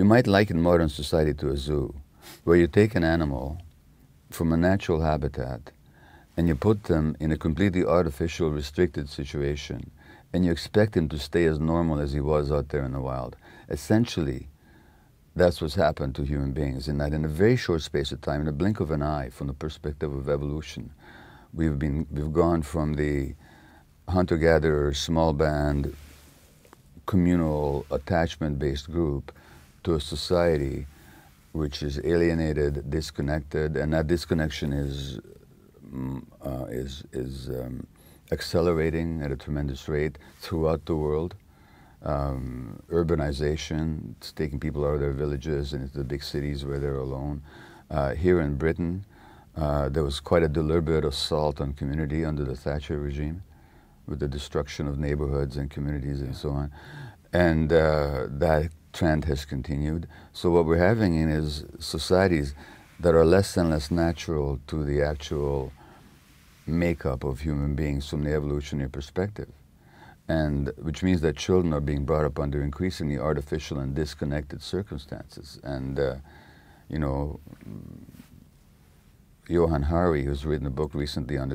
you might liken modern society to a zoo, where you take an animal from a natural habitat and you put them in a completely artificial, restricted situation, and you expect him to stay as normal as he was out there in the wild. Essentially, that's what's happened to human beings, in that in a very short space of time, in a blink of an eye, from the perspective of evolution, we've gone from the hunter-gatherer, small band, communal, attachment-based group to a society which is alienated, disconnected, and that disconnection is accelerating at a tremendous rate throughout the world. Urbanization, it's taking people out of their villages and into the big cities where they're alone. Here in Britain, there was quite a deliberate assault on community under the Thatcher regime, with the destruction of neighborhoods and communities and so on. And that trend has continued. So what we're having is societies that are less and less natural to the actual makeup of human beings from the evolutionary perspective. And which means that children are being brought up under increasingly artificial and disconnected circumstances. And, you know, Johann Hari, who's written a book recently on,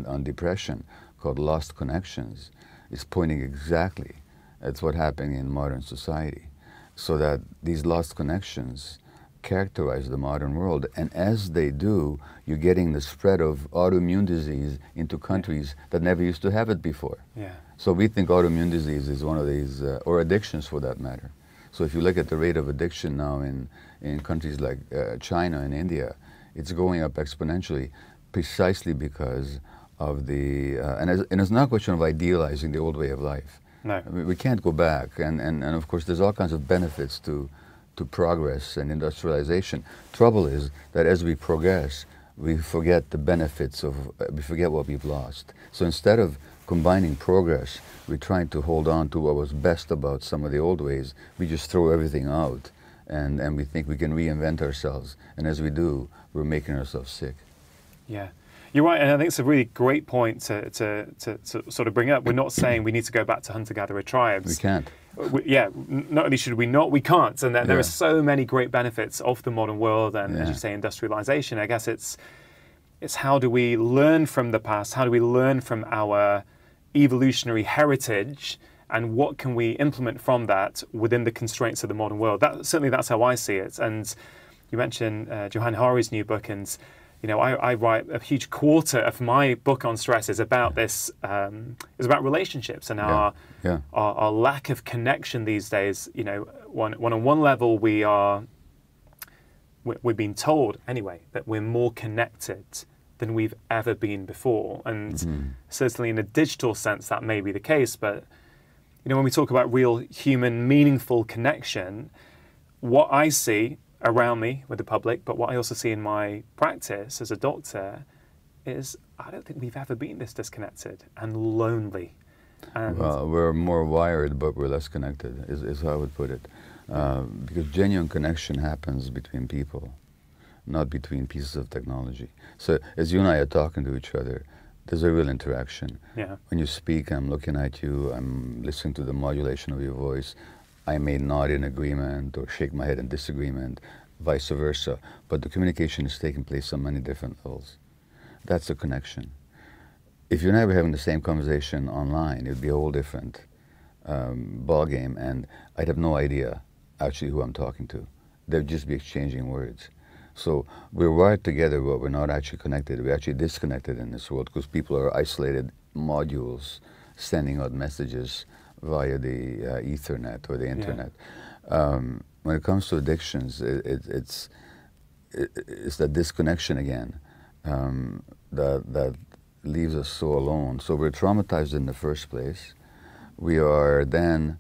on depression called Lost Connections, is pointing exactly at what's happening in modern society. So that these lost connections characterize the modern world, and as they do, you're getting the spread of autoimmune disease into countries that never used to have it before. Yeah. So we think autoimmune disease is one of these, or addictions for that matter. So if you look at the rate of addiction now in countries like China and India, it's going up exponentially, precisely because of the, and it's not a question of idealizing the old way of life. No. I mean, we can't go back, and of course there's all kinds of benefits to progress and industrialization. Trouble is that as we progress, we forget the benefits of, we forget what we've lost. So instead of combining progress, we're trying to hold on to what was best about some of the old ways. We just throw everything out, and we think we can reinvent ourselves. And as we do, we're making ourselves sick. Yeah. You're right, and I think it's a really great point to sort of bring up. We're not saying we need to go back to hunter-gatherer tribes. We can't. Not only should we not, we can't. And there are so many great benefits of the modern world and, as you say, industrialization. I guess it's how do we learn from the past? How do we learn from our evolutionary heritage? And what can we implement from that within the constraints of the modern world? Certainly that's how I see it. And you mentioned Johann Hari's new book, and you know, I write a huge quarter of my book on stress is about this, is about relationships and our lack of connection these days. You know, on one level we're being told anyway that we're more connected than we've ever been before, and certainly in a digital sense that may be the case. But you know, when we talk about real human, meaningful connection, what I see around me with the public, but what I also see in my practice as a doctor is I don't think we've ever been this disconnected and lonely. And well, we're more wired, but we're less connected, is how I would put it. Because genuine connection happens between people, not between pieces of technology. So as you and I are talking to each other, there's a real interaction. Yeah. When you speak, I'm looking at you, I'm listening to the modulation of your voice. I may nod in agreement or shake my head in disagreement, vice versa, but the communication is taking place on many different levels. That's a connection. If you and I were having the same conversation online, it would be a whole different ball game, and I'd have no idea actually who I'm talking to. They'd just be exchanging words. So we're wired together, but we're not actually connected. We're actually disconnected in this world because people are isolated modules sending out messages via the Ethernet or the internet. When it comes to addictions, it's that disconnection again that leaves us so alone. So we're traumatized in the first place. We are then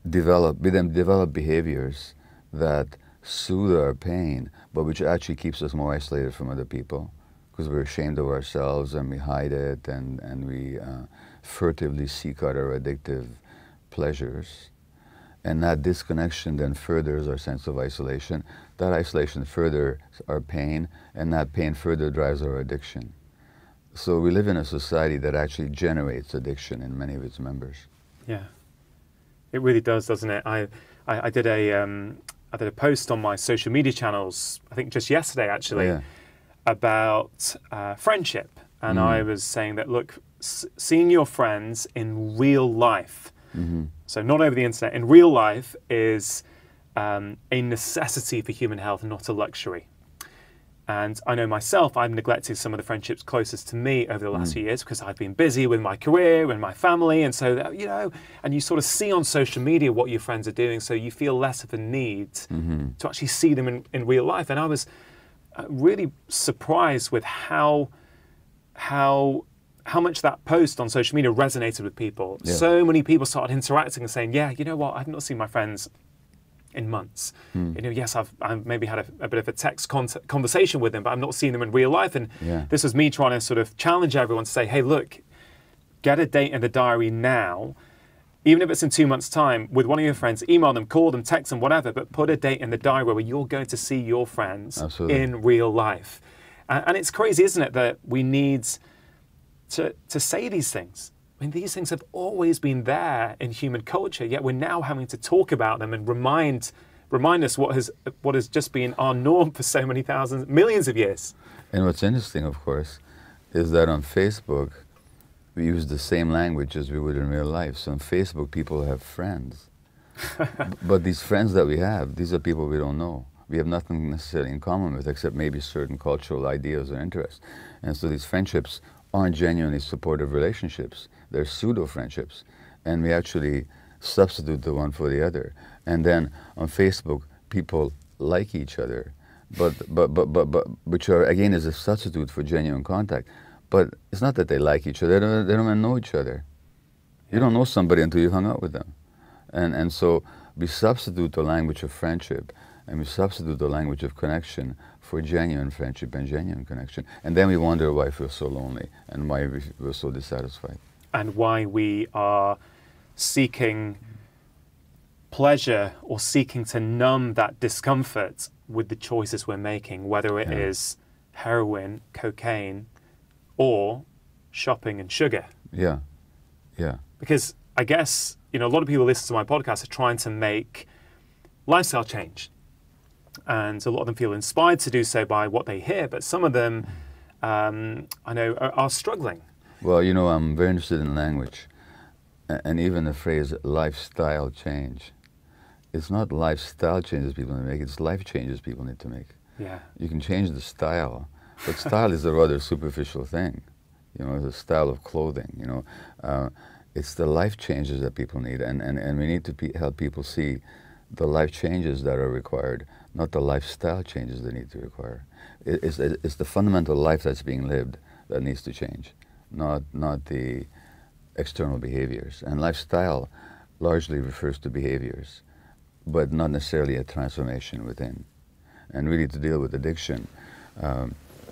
develop behaviors that soothe our pain, but which actually keeps us more isolated from other people, because we're ashamed of ourselves and we hide it, and we furtively seek out our addictive pleasures. And that disconnection then furthers our sense of isolation. That isolation furthers our pain, and that pain further drives our addiction. So we live in a society that actually generates addiction in many of its members. Yeah. It really does, doesn't it? I did a post on my social media channels, I think just yesterday actually, about friendship. And I was saying that, look, seeing your friends in real life, so not over the internet, in real life is a necessity for human health, not a luxury. And I know myself, I've neglected some of the friendships closest to me over the last few years because I've been busy with my career and my family. And so, you know, and you sort of see on social media what your friends are doing, so you feel less of a need to actually see them in real life. And I was really surprised with how much that post on social media resonated with people. So many people started interacting and saying, yeah, you know what, I've not seen my friends in months. You know, yes, I've maybe had a bit of a text conversation with them, but I've not seen them in real life. And this was me trying to sort of challenge everyone to say, hey, look, get a date in the diary now, even if it's in 2 months' time, with one of your friends. Email them, call them, text them, whatever, but put a date in the diary where you're going to see your friends in real life. And it's crazy, isn't it, that we need to say these things. I mean, these things have always been there in human culture, yet we're now having to talk about them and remind us what has just been our norm for so many millions of years. And what's interesting, of course, is that on Facebook, we use the same language as we would in real life. So on Facebook, people have friends. But these friends that we have, these are people we don't know. We have nothing necessarily in common with, except maybe certain cultural ideas or interests. And so these friendships aren't genuinely supportive relationships. They're pseudo-friendships. And we actually substitute the one for the other. And then on Facebook, people like each other, but which are, again, is a substitute for genuine contact. But it's not that they like each other, they don't even know each other. You don't know somebody until you hung out with them. And so we substitute the language of friendship, and we substitute the language of connection for genuine friendship and genuine connection. And then we wonder why we feel so lonely and why we're so dissatisfied. And why we are seeking pleasure or seeking to numb that discomfort with the choices we're making, whether it is heroin, cocaine, or shopping and sugar. Yeah, yeah. Because I guess, you know, a lot of people listen to my podcast are trying to make lifestyle change. And a lot of them feel inspired to do so by what they hear, but some of them, I know, are struggling. Well, you know, I'm very interested in language, and even the phrase lifestyle change. It's not lifestyle changes people need to make, it's life changes people need to make. Yeah. You can change the style, but style is a rather superficial thing. You know, the style of clothing, you know. It's the life changes that people need, and we need to help people see the life changes that are required, not the lifestyle changes they need to require. It's the fundamental life that's being lived that needs to change, not the external behaviors. And lifestyle largely refers to behaviors, but not necessarily a transformation within. And really, to deal with addiction,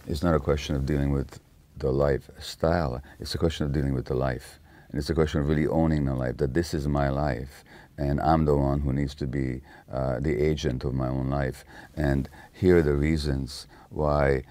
it's not a question of dealing with the lifestyle, it's a question of dealing with the life. And it's a question of really owning the life, that this is my life, and I'm the one who needs to be the agent of my own life. And here are the reasons why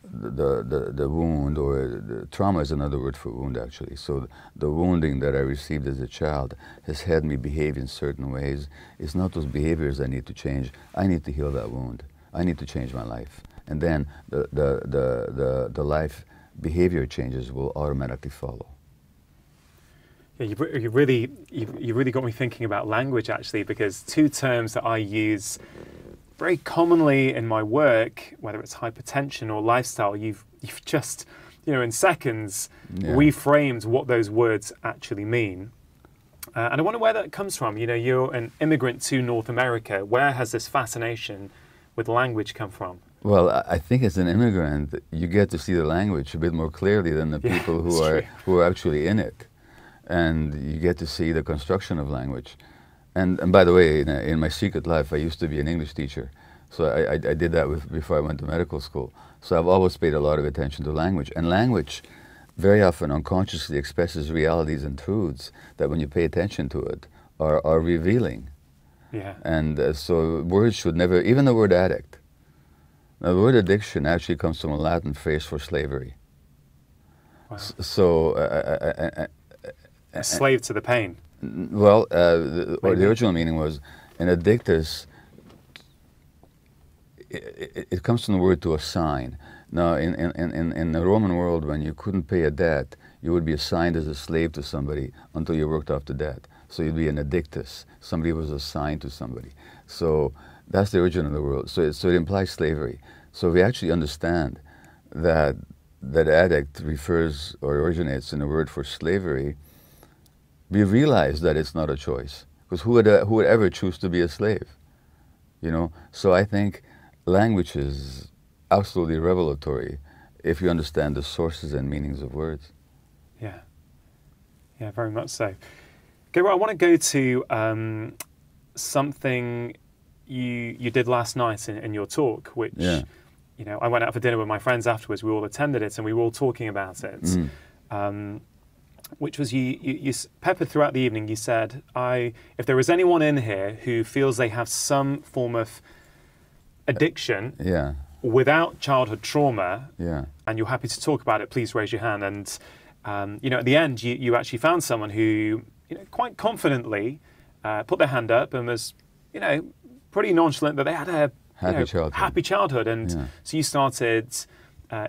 the wound, or the trauma is another word for wound, actually. So the wounding that I received as a child has had me behave in certain ways. It's not those behaviors I need to change. I need to heal that wound. I need to change my life. And then the life behavior changes will automatically follow. Yeah, you really got me thinking about language, actually, because two terms that I use very commonly in my work, whether it's hypertension or lifestyle, you've just, you know, in seconds reframed what those words actually mean. And I wonder where that comes from. You know, you're an immigrant to North America. Where has this fascination with language come from? Well, I think as an immigrant, you get to see the language a bit more clearly than the people who are actually in it. And you get to see the construction of language. And by the way, in my secret life, I used to be an English teacher. So I did that before I went to medical school. So I've always paid a lot of attention to language. And language very often unconsciously expresses realities and truths that, when you pay attention to it, are revealing. Yeah. And so words should never, even the word addict. Now, the word addiction actually comes from a Latin phrase for slavery. Wow. So a slave to the pain. Well, the original meaning was an addictus. It comes from the word to assign. Now, in the Roman world, when you couldn't pay a debt, you would be assigned as a slave to somebody until you worked off the debt. So you'd be an addictus. Somebody was assigned to somebody. So that's the origin of the word. So it implies slavery. So we actually understand that addict refers or originates in the word for slavery. We realize that it's not a choice, because who would ever choose to be a slave? You know. So I think language is absolutely revelatory if you understand the sources and meanings of words. Yeah, yeah, very much so. Gabor, I want to go to something you did last night in your talk, which, you know, I went out for dinner with my friends afterwards. We all attended it, and we were all talking about it. Which was you peppered throughout the evening. You said, if there is anyone in here who feels they have some form of addiction without childhood trauma, and you're happy to talk about it, please raise your hand. And you know, at the end, you actually found someone who, you know, quite confidently put their hand up and was, you know, pretty nonchalant that they had a happy childhood. And so you started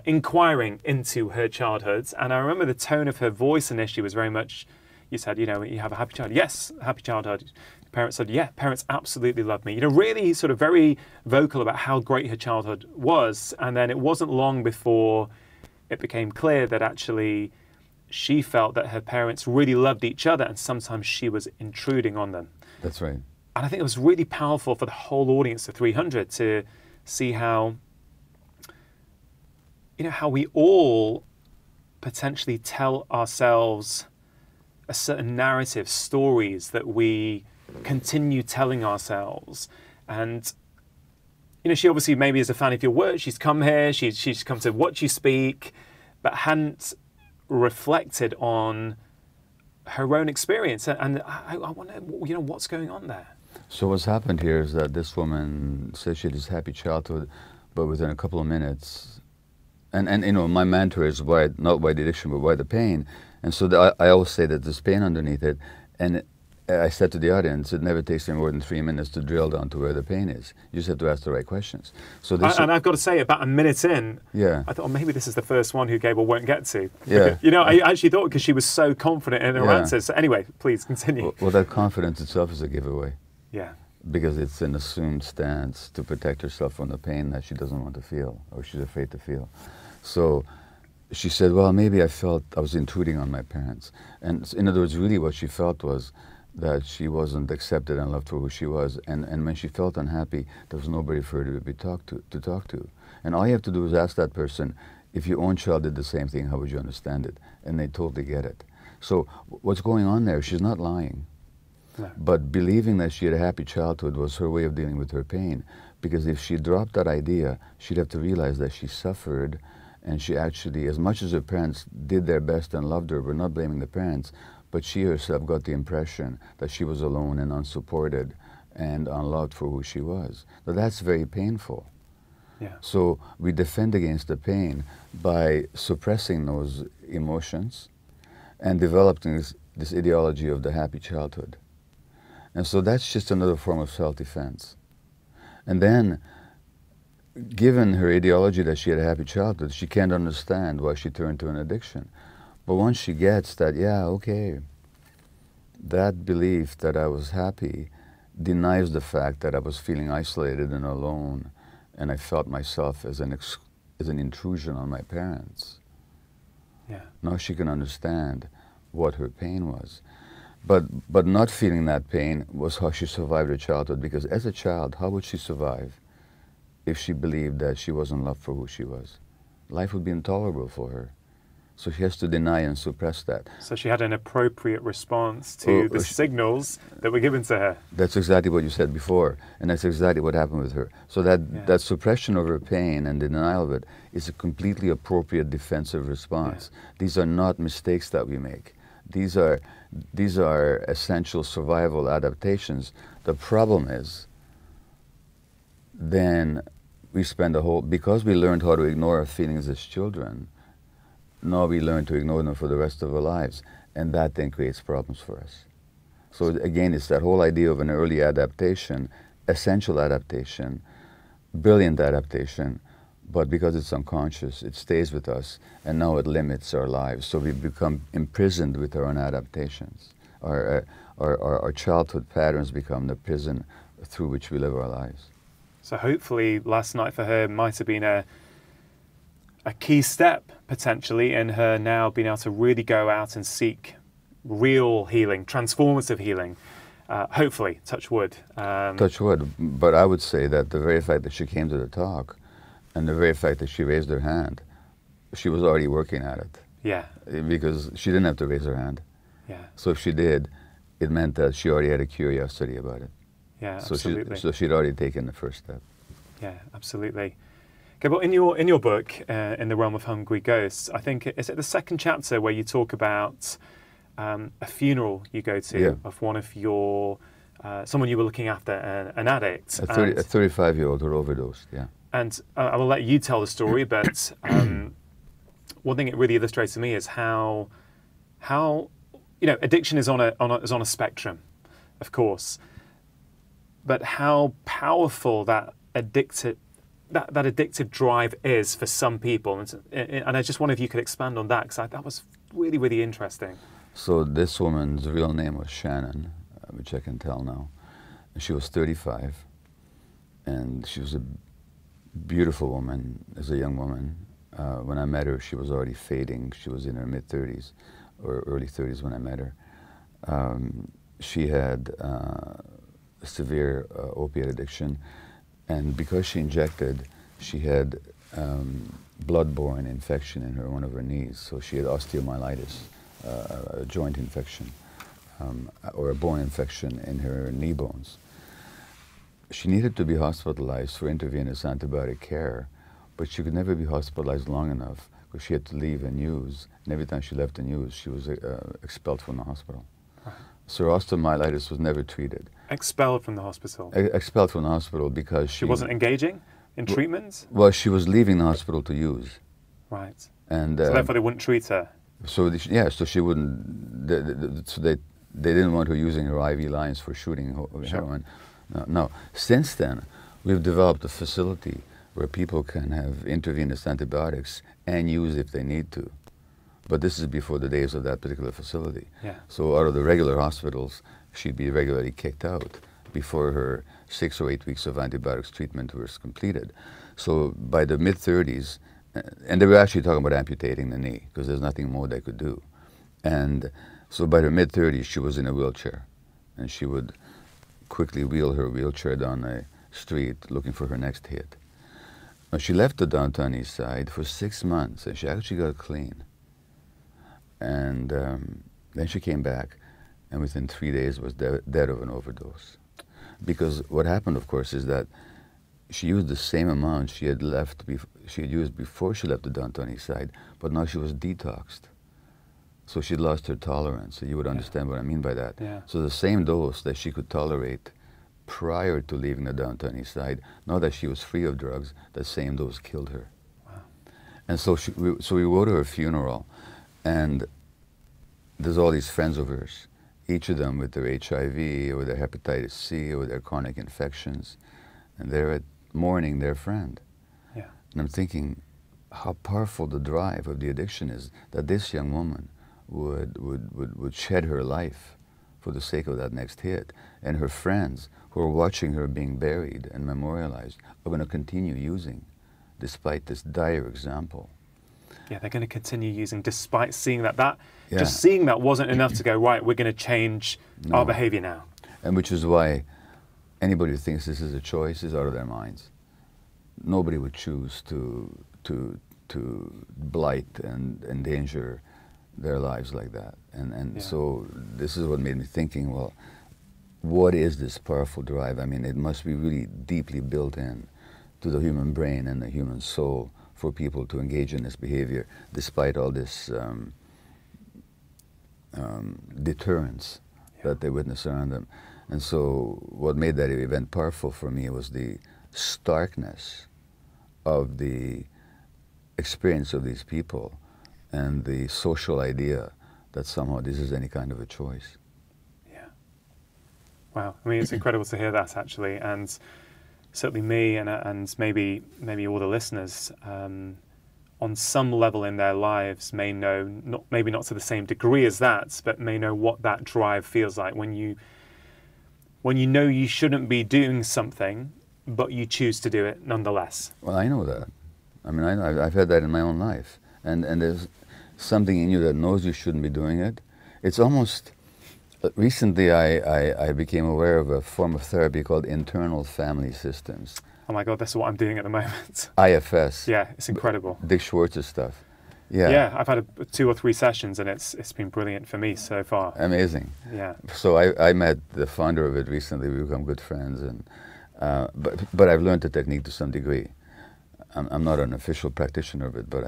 inquiring into her childhood, and I remember the tone of her voice initially was very much, you said, you know, you have a happy childhood. Yes, happy childhood. Parents said, yeah, parents absolutely loved me. You know, really sort of very vocal about how great her childhood was. And then it wasn't long before it became clear that actually she felt that her parents really loved each other, and sometimes she was intruding on them. That's right. And I think it was really powerful for the whole audience of 300 to see how, you know, how we all potentially tell ourselves a certain narrative, stories that we continue telling ourselves. And, you know, she obviously maybe is a fan of your work. She's come here, she's come to watch you speak, but hadn't reflected on her own experience. And I wonder, you know, what's going on there? So what's happened here is that this woman says she had this happy childhood, but within a couple of minutes, and you know, my mantra is why, not why the addiction, but why the pain. And so I always say that there's pain underneath it. And I said to the audience, it never takes me more than 3 minutes to drill down to where the pain is. You just have to ask the right questions. So this and I've got to say, about a minute in, I thought, oh, maybe this is the first one who Gabor won't get to. You know, I actually thought, because she was so confident in her answers. So anyway, please continue. Well, that confidence itself is a giveaway. Yeah. Because it's an assumed stance to protect herself from the pain that she doesn't want to feel, or she's afraid to feel. So she said, well, maybe I felt I was intruding on my parents. And in other words, really what she felt was that she wasn't accepted and loved for who she was. And when she felt unhappy, there was nobody for her to talk to. And all you have to do is ask that person, if your own child did the same thing, how would you understand it? And they totally get it. So what's going on there? She's not lying. No. But believing that she had a happy childhood was her way of dealing with her pain. Because if she dropped that idea, she'd have to realize that she suffered, and she actually, as much as her parents did their best and loved her, we're not blaming the parents, but she herself got the impression that she was alone and unsupported and unloved for who she was. Now that's very painful. Yeah. So we defend against the pain by suppressing those emotions and developing this ideology of the happy childhood. And so that's just another form of self-defense. And then, given her ideology that she had a happy childhood, she can't understand why she turned to an addiction. But once she gets that, yeah, okay, that belief that I was happy denies the fact that I was feeling isolated and alone, and I felt myself as an intrusion on my parents. Yeah. Now she can understand what her pain was. But not feeling that pain was how she survived her childhood, because as a child, how would she survive if she believed that she wasn't loved for who she was? Life would be intolerable for her. So she has to deny and suppress that. So she had an appropriate response to the signals that were given to her. That's exactly what you said before, and that's exactly what happened with her. So that suppression of her pain and the denial of it is a completely appropriate defensive response. Yeah. These are not mistakes that we make. These are essential survival adaptations. The problem is, then we spend because we learned how to ignore our feelings as children, now we learn to ignore them for the rest of our lives, and that then creates problems for us. So again, it's that whole idea of an early adaptation, essential adaptation, brilliant adaptation, but because it's unconscious, it stays with us, and now it limits our lives. So we become imprisoned with our own adaptations. Our childhood patterns become the prison through which we live our lives. So hopefully last night for her might have been a key step, potentially, in her now being able to really go out and seek real healing, transformative healing. Hopefully, touch wood. Touch wood. But I would say that the very fact that she came to the talk and the very fact that she raised her hand, she was already working at it. Yeah. Because she didn't have to raise her hand. Yeah. So if she did, it meant that she already had a curiosity about it. Yeah, so absolutely. So she'd already taken the first step. Yeah, absolutely. Okay, well, in your book, In the Realm of Hungry Ghosts, I think, is it the second chapter where you talk about a funeral you go to of one of your, someone you were looking after, an addict. A 35-year-old who overdosed, yeah. And I will let you tell the story, but one thing it really illustrates to me is how addiction is on a spectrum, of course, but how powerful that addictive drive is for some people, and I just wonder if you could expand on that, because that was really, really interesting. So this woman's real name was Shannon, which I can tell now. She was 35, and she was a beautiful woman as a young woman. When I met her, she was already fading. She was in her mid-30s or early 30s when I met her. She had severe opiate addiction, and because she injected, she had blood-borne infection in one of her knees. So she had osteomyelitis, a joint infection, or a bone infection in her knee bones. She needed to be hospitalized for intravenous antibiotic care, but she could never be hospitalized long enough because she had to leave a news, and every time she left the news, she was expelled from the hospital. Right. So her osteomyelitis was never treated. Expelled from the hospital? Expelled from the hospital because she wasn't engaging in treatments? Well, she was leaving the hospital to use. Right. And so therefore they wouldn't treat her? So so she wouldn't, so they didn't want her using her IV lines for shooting heroin. No. Since then, we've developed a facility where people can have intravenous antibiotics and use if they need to. But this is before the days of that particular facility. Yeah. So out of the regular hospitals, she'd be regularly kicked out before her 6 or 8 weeks of antibiotics treatment was completed. So by the mid-30s, and they were actually talking about amputating the knee because there's nothing more they could do. And so by her mid-30s, she was in a wheelchair, and she would quickly wheel her wheelchair down a street looking for her next hit. Now, she left the downtown east side for 6 months, and she actually got clean. And then she came back, and within 3 days was dead of an overdose. Because what happened, of course, is that she used the same amount she had used before she left the downtown east side, but now she was detoxed. So she'd lost her tolerance. So you would understand what I mean by that. Yeah. So the same dose that she could tolerate prior to leaving the downtown east side, now that she was free of drugs, that same dose killed her. Wow. And so we go to her funeral, and there's all these friends of hers, each of them with their HIV or their hepatitis C or their chronic infections, and they're mourning their friend. Yeah. And I'm thinking how powerful the drive of the addiction is, that this young woman would shed her life for the sake of that next hit, and her friends who are watching her being buried and memorialized are going to continue using despite this dire example. Yeah, they're going to continue using despite seeing that. Just seeing that wasn't enough to go, right, we're going to change our behavior now. And which is why anybody who thinks this is a choice is out of their minds. Nobody would choose to blight and endanger their lives like that. And so this is what made me thinking, well, what is this powerful drive? I mean, it must be really deeply built in to the human brain and the human soul for people to engage in this behavior despite all this deterrence that they witness around them. And so what made that event powerful for me was the starkness of the experience of these people and the social idea that somehow this is any kind of a choice. Yeah. Wow. I mean, it's incredible to hear that, actually. And certainly me and maybe all the listeners, on some level in their lives may know, maybe not to the same degree as that, but may know what that drive feels like when you know you shouldn't be doing something, but you choose to do it nonetheless. Well, I know that. I mean, I've had that in my own life. And there's something in you that knows you shouldn't be doing it. It's almost, recently I became aware of a form of therapy called internal family systems. Oh my God, that's what I'm doing at the moment. IFS. Yeah, it's incredible. Dick Schwartz's stuff. Yeah. Yeah, I've had 2 or 3 sessions and it's been brilliant for me so far. Amazing. Yeah. So I met the founder of it recently. We become good friends, and but I've learned the technique to some degree. I'm not an official practitioner of it, but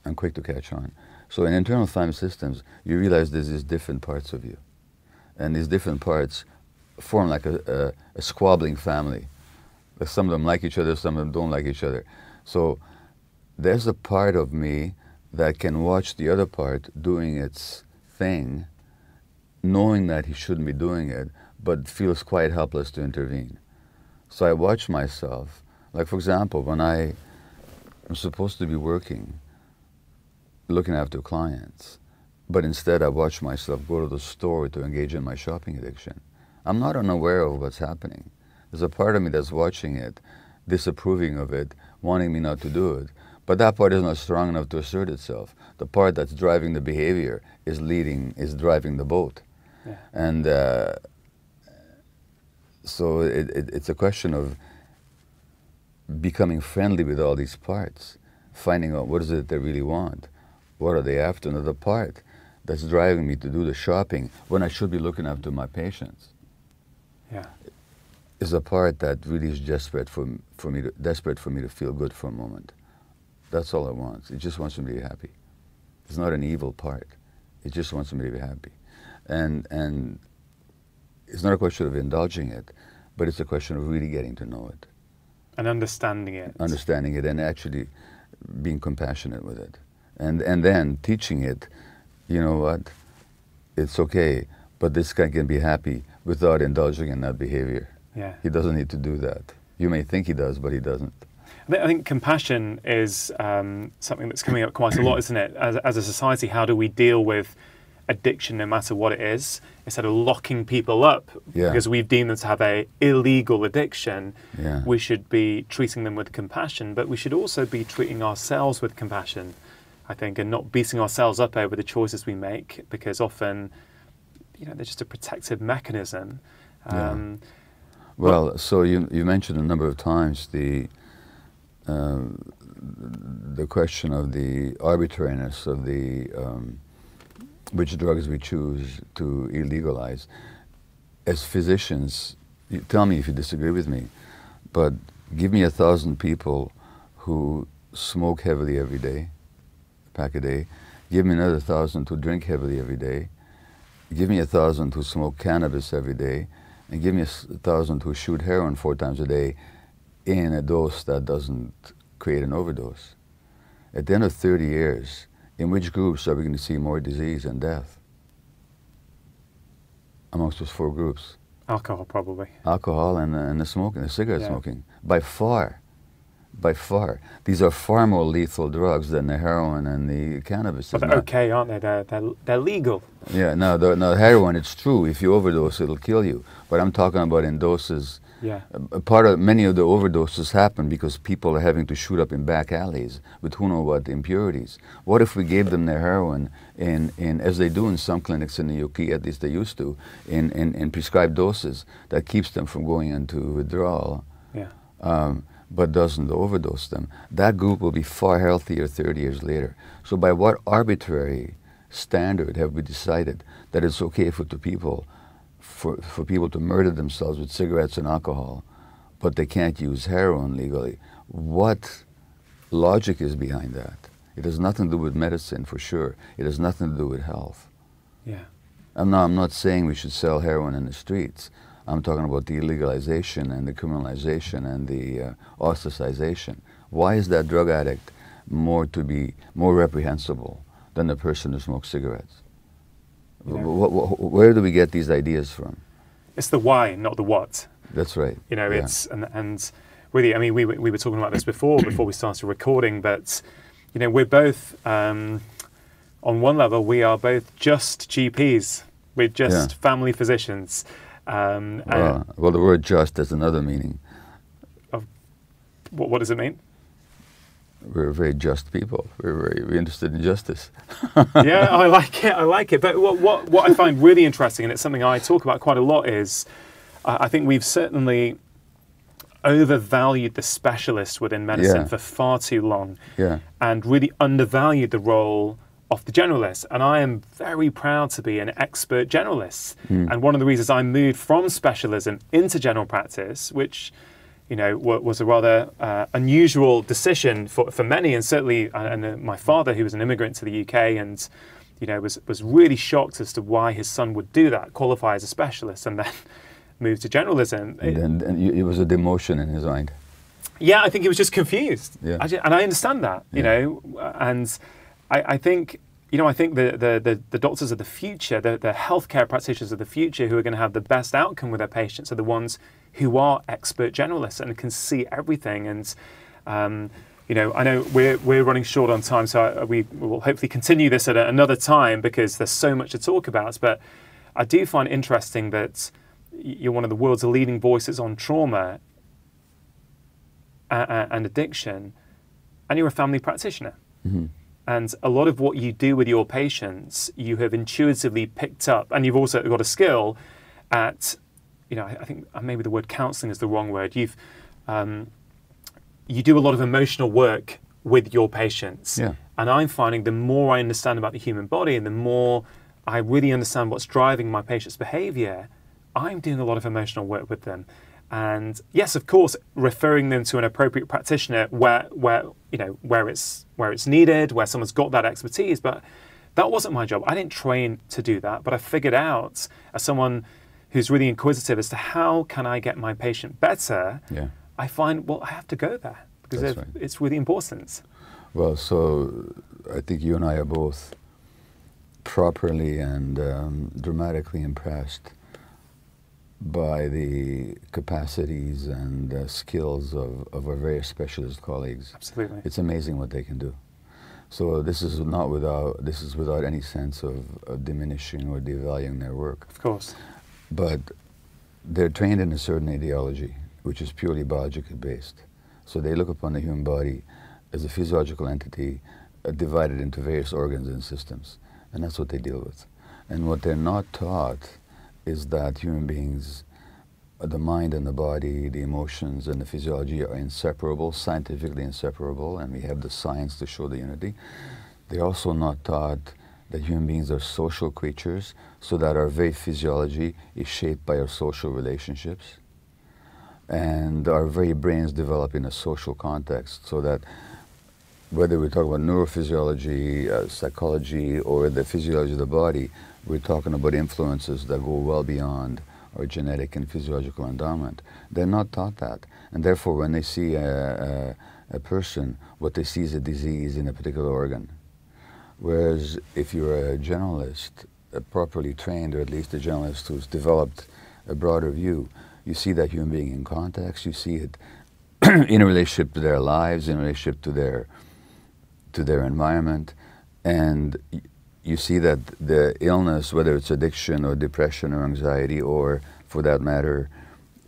I'm quick to catch on. So in internal family systems, you realize there's these different parts of you, and these different parts form like a squabbling family. Some of them like each other, some of them don't like each other. So there's a part of me that can watch the other part doing its thing, knowing that he shouldn't be doing it, but feels quite helpless to intervene. So I watch myself. Like, for example, when I'm supposed to be working, looking after clients, but instead I watch myself go to the store to engage in my shopping addiction. I'm not unaware of what's happening. There's a part of me that's watching it, disapproving of it, wanting me not to do it. But that part is not strong enough to assert itself. The part that's driving the behavior is driving the boat. Yeah. And so it's a question of becoming friendly with all these parts, finding out what is it they really want, what are they after. Another part that's driving me to do the shopping when I should be looking after my patients. Yeah. Is a part that really is desperate for me to feel good for a moment. That's all it wants. It just wants me to be happy. It's not an evil part. It just wants me to be happy. And it's not a question of indulging it, but it's a question of really getting to know it. And understanding it. Understanding it and actually being compassionate with it. And then teaching it, you know what, it's okay, but this guy can be happy without indulging in that behavior. Yeah. He doesn't need to do that. You may think he does, but he doesn't. I think compassion is something that's coming up quite a lot, isn't it? As a society, how do we deal with addiction, no matter what it is, instead of locking people up because we've deemed them to have a illegal addiction? We should be treating them with compassion, but we should also be treating ourselves with compassion, I think, and not beating ourselves up over the choices we make, because often, you know, they're just a protective mechanism. Well, so you mentioned a number of times the question of the arbitrariness of the which drugs we choose to illegalize. As physicians, tell me if you disagree with me, but give me 1,000 people who smoke heavily every day, a pack a day. Give me another 1,000 who drink heavily every day. Give me 1,000 who smoke cannabis every day. And give me 1,000 who shoot heroin 4 times a day in a dose that doesn't create an overdose. At the end of 30 years, in which groups are we going to see more disease and death? Amongst those 4 groups. Alcohol, probably. Alcohol and the smoking, the cigarette smoking, by far. By far. These are far more lethal drugs than the heroin and the cannabis. But they're okay, aren't they? They're legal. Yeah, no, heroin, it's true. If you overdose, it'll kill you. But I'm talking about in doses. Yeah. Many of the overdoses happen because people are having to shoot up in back alleys with who knows what impurities. What if we gave them their heroin as they do in some clinics in the UK, at least they used to, in prescribed doses that keeps them from going into withdrawal, but doesn't overdose them? That group will be far healthier 30 years later. So by what arbitrary standard have we decided that it's okay for people to murder themselves with cigarettes and alcohol, but they can't use heroin legally? What logic is behind that? It has nothing to do with medicine, for sure. It has nothing to do with health. Yeah. I'm not saying we should sell heroin in the streets. I'm talking about the illegalization and the criminalization and the ostracization. Why is that drug addict more reprehensible than the person who smokes cigarettes? Where do we get these ideas from? It's the why, not the what. That's right. You know, it's and really, I mean, we were talking about this before we started recording, but you know, we're both on one level, we are both just GPs. We're just family physicians. Well, the word "just" has another meaning. What does it mean? We're very just people. We're interested in justice. Yeah, I like it. But what I find really interesting, and it's something I talk about quite a lot, is I think we've certainly overvalued the specialist within medicine for far too long, and really undervalued the role of the generalist. And I am very proud to be an expert generalist. And one of the reasons I moved from specialism into general practice, which you know, was a rather unusual decision for many, and certainly my father, who was an immigrant to the UK, and you know, was really shocked as to why his son would do that, qualify as a specialist, and then move to generalism. And it was a demotion in his mind. Yeah, I think he was just confused. Yeah. And I understand that, you know, and I think, you know, I think the doctors of the future, the healthcare practitioners of the future who are going to have the best outcome with their patients are the ones who are expert generalists and can see everything. And, you know, I know we're running short on time, so we will hopefully continue this at another time because there's so much to talk about. But I do find interesting that you're one of the world's leading voices on trauma and addiction, and you're a family practitioner. And a lot of what you do with your patients, you have intuitively picked up, and you've also got a skill at, you know, I think maybe the word counselling is the wrong word. You do a lot of emotional work with your patients. And I'm finding the more I understand about the human body and the more I really understand what's driving my patients' behaviour, I'm doing a lot of emotional work with them. And yes, of course, referring them to an appropriate practitioner where you know, where it's needed, where someone's got that expertise. But that wasn't my job. I didn't train to do that, but I figured out, as someone who's really inquisitive as to how can I get my patient better, I find, well, I have to go there because it's really important. Well, so I think you and I are both properly and dramatically impressed by the capacities and skills of our various specialist colleagues. Absolutely. It's amazing what they can do. So this is without any sense of diminishing or devaluing their work. Of course. But they're trained in a certain ideology, which is purely biologically based. So they look upon the human body as a physiological entity divided into various organs and systems. And that's what they deal with. And what they're not taught is that human beings, the mind and the body, the emotions and the physiology are inseparable, scientifically inseparable, and we have the science to show the unity. They're also not taught that human beings are social creatures, so that our very physiology is shaped by our social relationships. And our very brains develop in a social context, so that whether we talk about neurophysiology, psychology, or the physiology of the body, we're talking about influences that go well beyond our genetic and physiological endowment. They're not taught that. And therefore, when they see a person, what they see is a disease in a particular organ. Whereas if you're a generalist, properly trained, or at least a generalist who's developed a broader view, you see that human being in context, you see it in relationship to their lives, in relationship to their environment, and you see that the illness, whether it's addiction or depression or anxiety, or for that matter,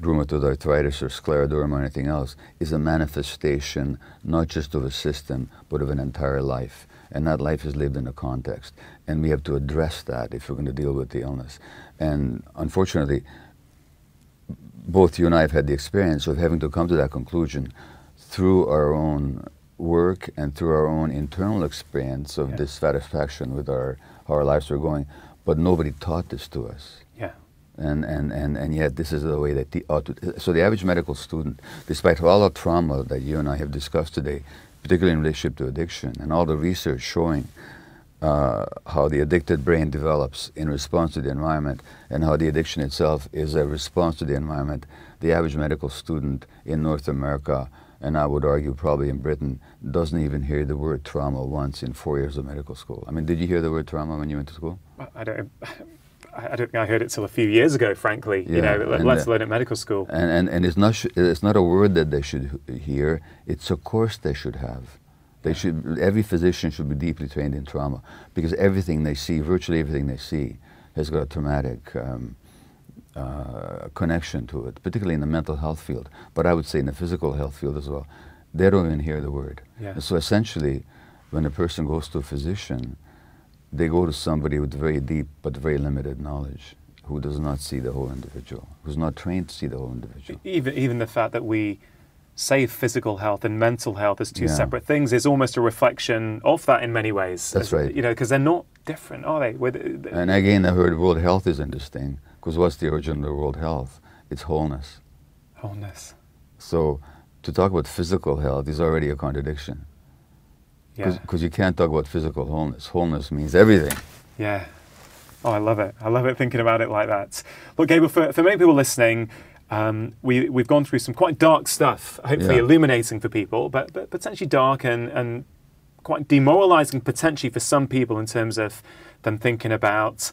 rheumatoid arthritis or scleroderma or anything else, is a manifestation not just of a system, but of an entire life. And that life is lived in a context. And we have to address that if we're going to deal with the illness. And unfortunately, both you and I have had the experience of having to come to that conclusion through our own work and through our own internal experience of dissatisfaction with how our lives are going, but nobody taught this to us. And yet this is the way that so the average medical student, despite all the trauma that you and I have discussed today, particularly in relationship to addiction, and all the research showing how the addicted brain develops in response to the environment, and how the addiction itself is a response to the environment, the average medical student in North America, and I would argue probably in Britain, doesn't even hear the word trauma once in 4 years of medical school. I mean, did you hear the word trauma when you went to school? I don't think I heard it till a few years ago, frankly. Yeah, you know, let's learn at medical school. And it's not a word that they should hear. It's a course they should have. They should. Every physician should be deeply trained in trauma, because everything they see, virtually everything they see, has got a traumatic connection to it, particularly in the mental health field. But I would say in the physical health field as well. They don't even hear the word. Yeah. So essentially, when a person goes to a physician, they go to somebody with very deep but very limited knowledge, who does not see the whole individual, who's not trained to see the whole individual. Even the fact that we say physical health and mental health as two separate things is almost a reflection of that in many ways. That's right. You know, because they're not different, are they? And again, I heard world health is interesting, because what's the origin of the world health? It's wholeness. Wholeness. So to talk about physical health is already a contradiction. Because you can't talk about physical wholeness. Wholeness means everything. Yeah. Oh, I love it. I love it thinking about it like that. Look, Gabor, for many people listening, we've gone through some quite dark stuff, hopefully illuminating for people, but potentially dark and quite demoralizing potentially for some people in terms of them thinking about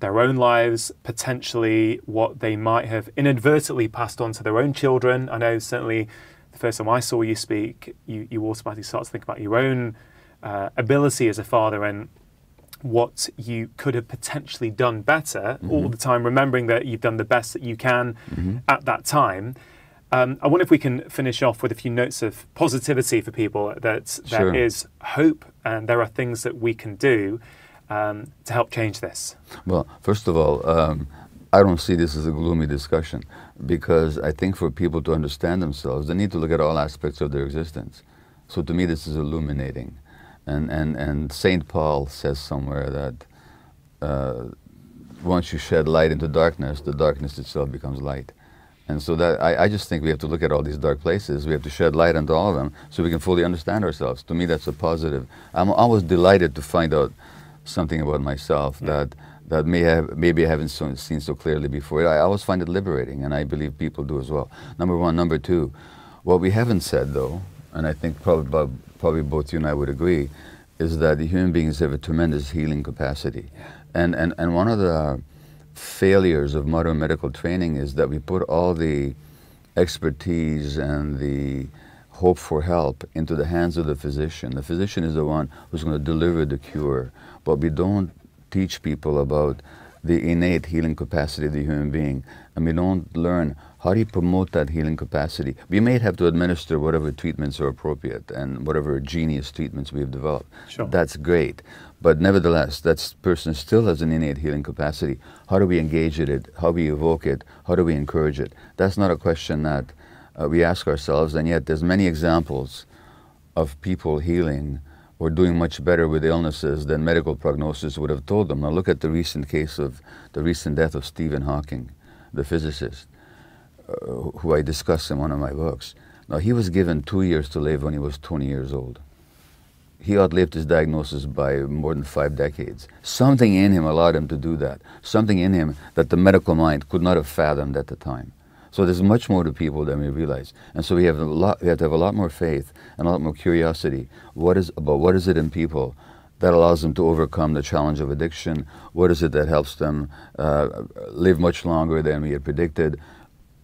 their own lives, potentially what they might have inadvertently passed on to their own children. I know certainly the first time I saw you speak, you automatically start to think about your own ability as a father and what you could have potentially done better, all the time remembering that you've done the best that you can at that time. I wonder if we can finish off with a few notes of positivity for people, that there is hope and there are things that we can do to help change this. Well, first of all, I don't see this as a gloomy discussion, because I think for people to understand themselves, they need to look at all aspects of their existence. So to me, this is illuminating. And St. Paul says somewhere that once you shed light into darkness, the darkness itself becomes light. And so that I just think we have to look at all these dark places. We have to shed light into all of them so we can fully understand ourselves. To me, that's a positive. I'm always delighted to find out something about myself that maybe I haven't seen so clearly before. I always find it liberating, and I believe people do as well. Number one. Number two, what we haven't said, though, and I think probably both you and I would agree, is that human beings have a tremendous healing capacity. And one of the failures of modern medical training is that we put all the expertise and the hope for help into the hands of the physician. The physician is the one who's going to deliver the cure, but we don't teach people about the innate healing capacity of the human being, and we don't learn how do you promote that healing capacity. We may have to administer whatever treatments are appropriate and whatever genius treatments we've developed. Sure. That's great, but nevertheless, that person still has an innate healing capacity. How do we engage it? How do we evoke it? How do we encourage it? That's not a question that we ask ourselves, and yet there's many examples of people healing or doing much better with illnesses than medical prognosis would have told them. Now look at the recent death of Stephen Hawking, the physicist, who I discuss in one of my books. Now he was given 2 years to live when he was 20 years old. He outlived his diagnosis by more than 5 decades. Something in him allowed him to do that. Something in him that the medical mind could not have fathomed at the time. So there's much more to people than we realize. And so we have to have a lot more faith and a lot more curiosity. What is it in people that allows them to overcome the challenge of addiction? What is it that helps them live much longer than we had predicted?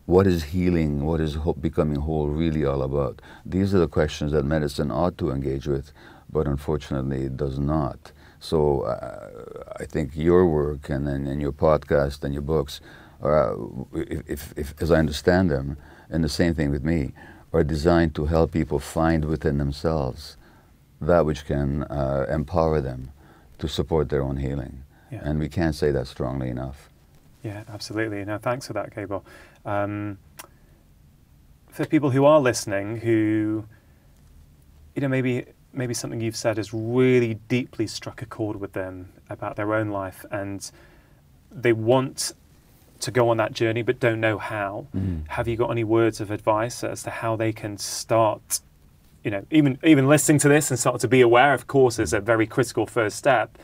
What is healing? What is becoming whole really all about? These are the questions that medicine ought to engage with, but unfortunately it does not. So I think your work and your podcast and your books, if as I understand them, and the same thing with me, are designed to help people find within themselves that which can empower them to support their own healing. Yeah. And we can't say that strongly enough. Yeah, absolutely. No, thanks for that, Gabor. For people who are listening, who, maybe something you've said has really deeply struck a chord with them about their own life, and they want to go on that journey but don't know how. Have you got any words of advice as to how they can start, even listening to this and start to be aware, of course, is a very critical first step,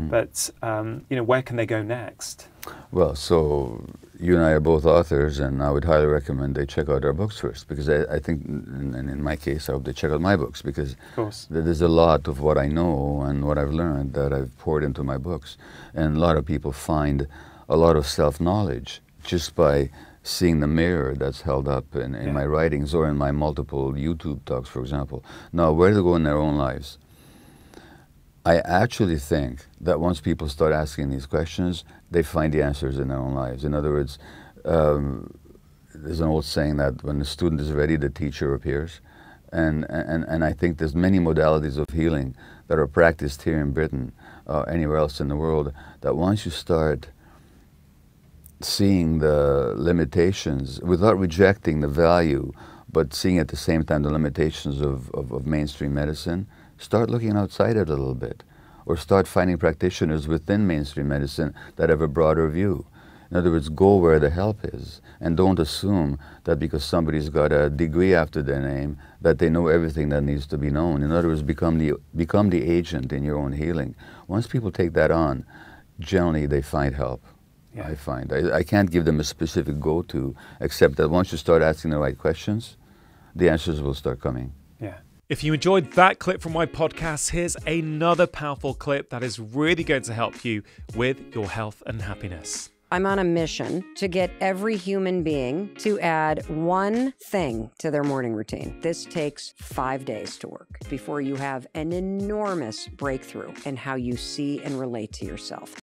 but where can they go next? Well, so you and I are both authors, and I would highly recommend they check out our books first, because I think, and in my case, I hope they check out my books, because there's a lot of what I know and what I've learned that I've poured into my books, and a lot of people find a lot of self-knowledge just by seeing the mirror that's held up in my writings or in my multiple YouTube talks, for example. Now, where to go in their own lives? I actually think that once people start asking these questions, they find the answers in their own lives. In other words, there's an old saying that when the student is ready, the teacher appears. And I think there's many modalities of healing that are practiced here in Britain, anywhere else in the world, that once you start seeing the limitations, without rejecting the value, but seeing at the same time the limitations of mainstream medicine, start looking outside it a little bit, or start finding practitioners within mainstream medicine that have a broader view. In other words, go where the help is, and don't assume that because somebody's got a degree after their name that they know everything that needs to be known. In other words, become the agent in your own healing. Once people take that on, generally they find help. Yeah. I find. I can't give them a specific go-to, except that once you start asking the right questions, the answers will start coming. Yeah. If you enjoyed that clip from my podcast, here's another powerful clip that is really going to help you with your health and happiness. I'm on a mission to get every human being to add one thing to their morning routine. This takes 5 days to work before you have an enormous breakthrough in how you see and relate to yourself.